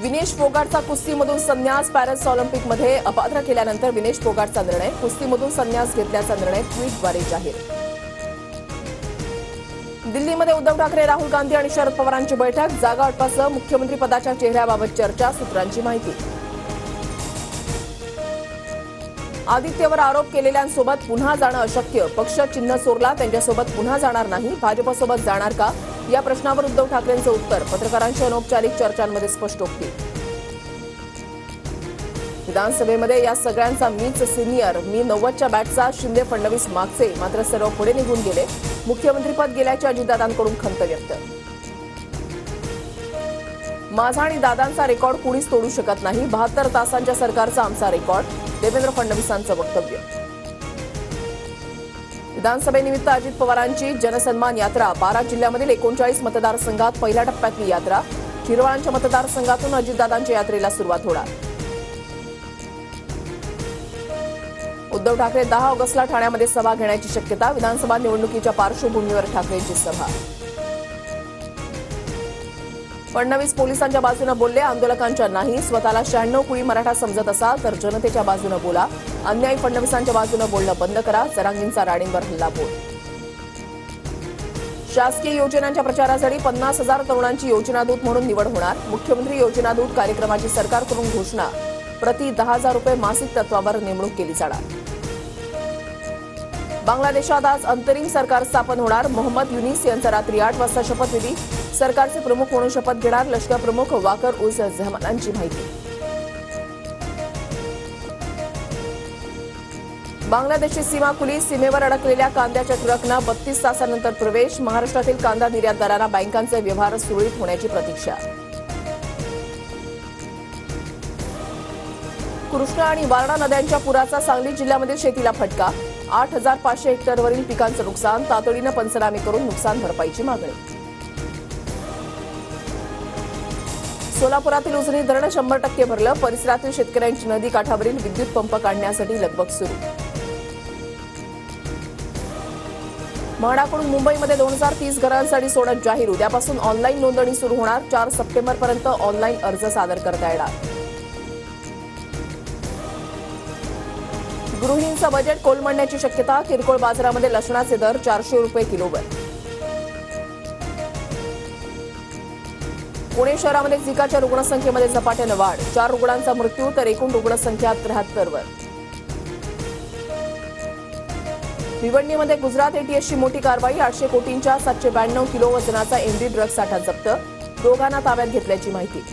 विनेश फोगाटचा कुस्तीमधून संन्यास. पॅरिस ऑलिम्पिकमध्ये अपात्र केल्यानंतर विनेश फोगाटचा निर्णय. कुस्तीमधून संन्यास घेतल्याचा निर्णय ट्विटद्वारे जाहीर. दिल्लीमध्ये उद्धव ठाकरे, राहुल गांधी आणि शरद पवारांची बैठक. जागा वाटपासह मुख्यमंत्री पदाच्या चेहऱ्याबाबत चर्चा. सूत्रांची माहिती. आदित्यवर आरोप केलेल्यांसोबत पुन्हा जाणं अशक्य. पक्ष चिन्ह चोरला, त्यांच्यासोबत पुन्हा जाणार नाही. भाजपसोबत जाणार का, या प्रश्नावर उद्धव ठाकरेंचं उत्तर. पत्रकारांशी अनौपचारिक चर्चांमध्ये स्पष्टोक्ती. विधानसभेमध्ये या सगळ्यांचा मीच सिनियर. मी 90च्या बॅटचा. शिंदे फडणवीस मागचे, मात्र सर्व पुढे निघून गेले. मुख्यमंत्रीपद गेल्याची अजितदादांकडून खंत व्यक्त. माझा आणि दादांचा रेकॉर्ड कुणीच तोडू शकत नाही. 72 तासांच्या सरकारचा आमचा रेकॉर्ड. देवेंद्र फडणवीसांचं वक्तव्य. विधानसभेनिमित्त अजित पवारांची जनसन्मान यात्रा. 12 जिल्ह्यामधील 39 मतदारसंघात पहिल्या टप्प्यातली यात्रा. शिरवाळांच्या मतदारसंघातून अजितदादांच्या यात्रेला सुरुवात होणार. उद्धव ठाकरे 10 ऑगस्टला ठाण्यामध्ये सभा घेण्याची शक्यता. विधानसभा निवडणुकीच्या पार्श्वभूमीवर ठाकरेंची सभा. फडणवीस पोलिसांच्या बाजूने बोलले, आंदोलकांच्या नाही. स्वतःला 96 कुळी मराठा समजत असाल तर जनतेच्या बाजूने बोला. अन्यायी फडणवीसांच्या बाजूने बोलणं बंद करा. जरांगींचा राणेंवर हल्लाबोल. शासकीय योजनांच्या प्रचारासाठी 50,000 तरुणांची योजनादूत म्हणून निवड होणार. मुख्यमंत्री योजनादूत कार्यक्रमाची सरकारकडून घोषणा. प्रति 10,000 रुपये मासिक तत्वावर नेमणूक केली जाणार. बांगलादेशात आज अंतरिम सरकार स्थापन होणार. मोहम्मद युनिस यांचा रात्री 8 वाजता शपथविधी. सरकारचे प्रमुख म्हणून शपथ घेणार लष्कर प्रमुख वाकर उझ झमानांची माहिती. बांगलादेशची सीमा खुली. सीमेवर अडकलेल्या कांद्याच्या ट्रकना 32 तासांनंतर प्रवेश. महाराष्ट्रातील कांदा निर्यातदारांना बँकांचे व्यवहार सुरळीत होण्याची प्रतीक्षा. कृष्णा आणि वारणा नद्यांच्या पुराचा सांगली जिल्ह्यामधील शेतीला फटका. 8,500 हेक्टरवरील पिकांचं नुकसान. तातडीनं पंचनामे करून नुकसान भरपाईची मागणी. सोलापुरातील उजनी धरण 100% भरलं. परिसरातील शेतकऱ्यांची नदी काठावरील विद्युत पंप काढण्यासाठी लगबग सुरू. म्हाडाकडून मुंबईमध्ये 2030 घरांसाठी सोडत जाहीर. उद्यापासून ऑनलाईन नोंदणी सुरू होणार. 4 सप्टेंबरपर्यंत ऑनलाईन अर्ज सादर करता येणार. गृहिणींचं बजेट कोलमडण्याची शक्यता. किरकोळ बाजारामध्ये लसणाचे दर 400 रुपये किलोवर. पुणे शहरामध्ये झिकाच्या रुग्णसंख्येमध्ये झपाट्यानं वाढ. 4 रुग्णांचा मृत्यू तर एकूण रुग्णसंख्या 73 वर. भिवंडीमध्ये गुजरात एटीएसची मोठी कारवाई. 800 कोटींच्या 792 किलो वजनाचा एमडी ड्रग साठा जप्त. दोघांना ताब्यात घेतल्याची माहिती.